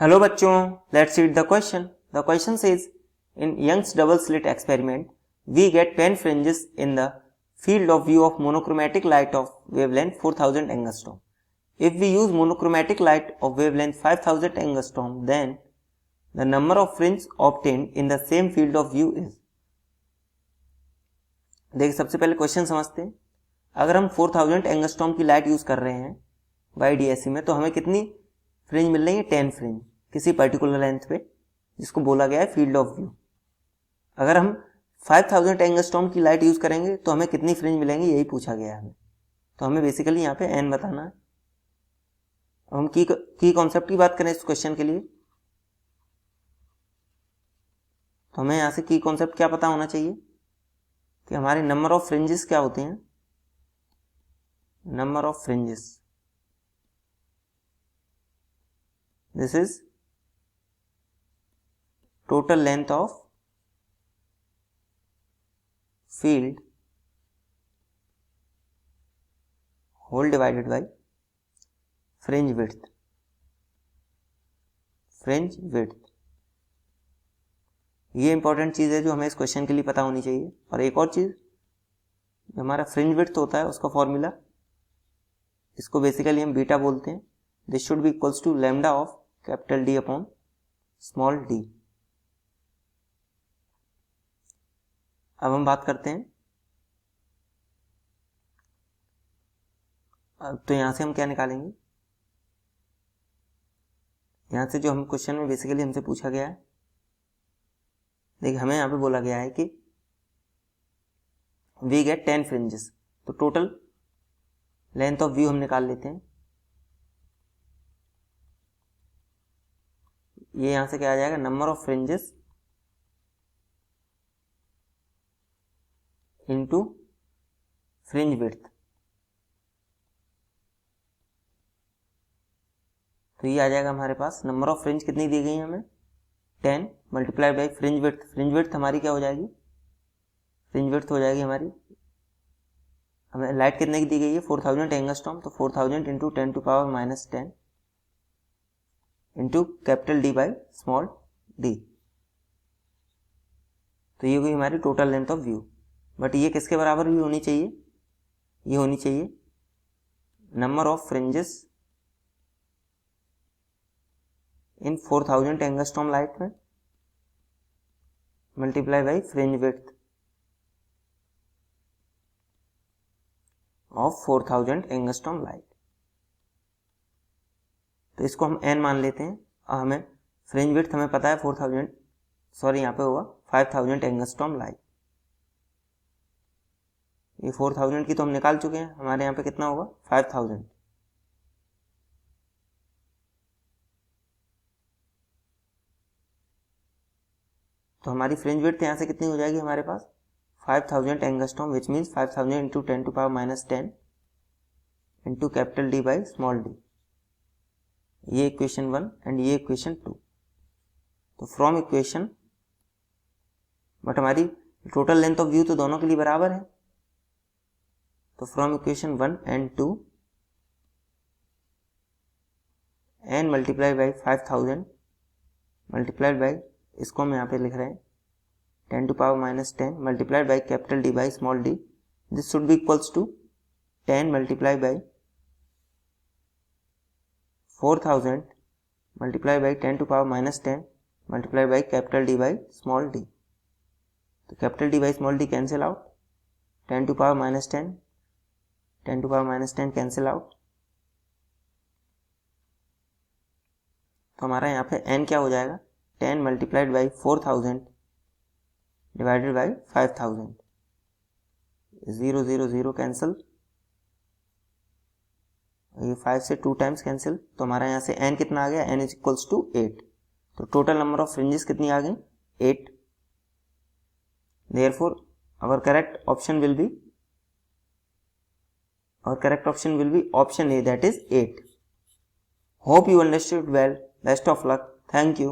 Hello बच्चों, let's read the question. The question says in Young's double slit experiment we get 10 fringes in the field of view of monochromatic light of wavelength 4000 angstrom. If we use monochromatic light of wavelength 5000 angstrom, then the number of fringes obtained in the same field of view is. देखिए, सबसे पहले question समझते हैं. अगर हम 4000 angstrom की light use कर रहे हैं YDSC में, तो हमें कितनी फ्रिंज मिल रही है? 10 फ्रिंज किसी पर्टिकुलर लेंथ पे, जिसको बोला गया है फील्ड ऑफ व्यू. अगर हम 5000 एंगस्ट्रॉम की लाइट यूज करेंगे तो हमें कितनी फ्रिंज मिलेंगी, यही पूछा गया है हमें. तो हमें बेसिकली यहाँ पे n बताना है. अब हम की कॉन्सेप्ट की बात करें इस क्वेश्चन के लिए, तो हमें यहाँ से की कॉन्सेप्ट क्या पता होना चाहिए कि हमारे नंबर ऑफ फ्रिंजेस क्या होते हैं. Number of fringes, this is total length of field whole divided by fringe width. fringe width ये इंपॉर्टेंट चीज है जो हमें इस क्वेश्चन के लिए पता होनी चाहिए. और एक और चीज, जो हमारा फ्रिंज विड्थ होता है उसका फॉर्मूला, इसको बेसिकली हम बीटा बोलते हैं. This should be equals to lambda of capital D upon small d. अब हम बात करते हैं, तो यहां से हम क्या निकालेंगे. यहां से जो हम क्वेश्चन में बेसिकली हमसे पूछा गया है, देखिए हमें यहां पे बोला गया है कि वी गेट 10 फ्रिंजेस, तो टोटल लेंथ ऑफ व्यू हम निकाल लेते हैं. ये यहां से क्या आ जाएगा? Number of fringes into fringe width. तो ये आ जाएगा हमारे पास नंबर ऑफ फ्रिंज कितनी दी गई है हमें? 10 multiplied by fringe width. Fringe width हमारी क्या हो जाएगी? फ्रिंज विड्थ हो जाएगी हमारी, हमें लाइट कितने की दी गई है? 4000 एंगस्ट्रॉम. तो 4000 into 10 to power minus 10 into capital D by small d. तो ये हुई हमारी total length of view. But ये किसके बराबर भी होनी चाहिए? ये होनी चाहिए number of fringes in 4000 angstrom light में multiply by fringe width of 4000 angstrom light. तो इसको हम n मान लेते हैं. और हमें फ्रिंज विड्थ हमें पता है 4000, सॉरी यहाँ पे होगा 5000 एंगस्ट्रॉम लाइट. ये 4000 की तो हम निकाल चुके हैं, हमारे यहाँ पे कितना होगा? 5000. तो हमारी फ्रिंज विड्थ यहाँ से कितनी हो जाएगी हमारे पास? 5000 angstrom, which means 5000 into 10 to power minus 10 into capital D by small d. ये इक्वेशन 1 एंड ये इक्वेशन 2. तो फ्रॉम इक्वेशन, बट हमारी टोटल लेंथ ऑफ व्यू तो दोनों के लिए बराबर है. तो from equation 1 and 2, n multiply by 5000 multiplied by, इसको हम यहाँ पे लिख रहे हैं 10 to power minus 10 multiplied by capital D by small d. This should be equals to 10 multiply by 4000 multiply by 10 to power minus 10 multiply by capital D by small d. तो capital D by small d cancel out, 10 to power minus 10 10 to power minus 10 cancel out. तो हमारा यहाँ पे n क्या हो जाएगा? 10 multiplied by 4000 divided by 5000. 0 0 0 cancel, ये 5 से 2 टाइम्स कैंसिल. तो हमारा यहाँ से n कितना आ गया? n is equals to 8. तो टोटल नंबर ऑफ फ्रिंजेस कितनी आ गई? 8. Therefore our correct option will be option A, that is 8. Hope you understood well. Best of luck. Thank you.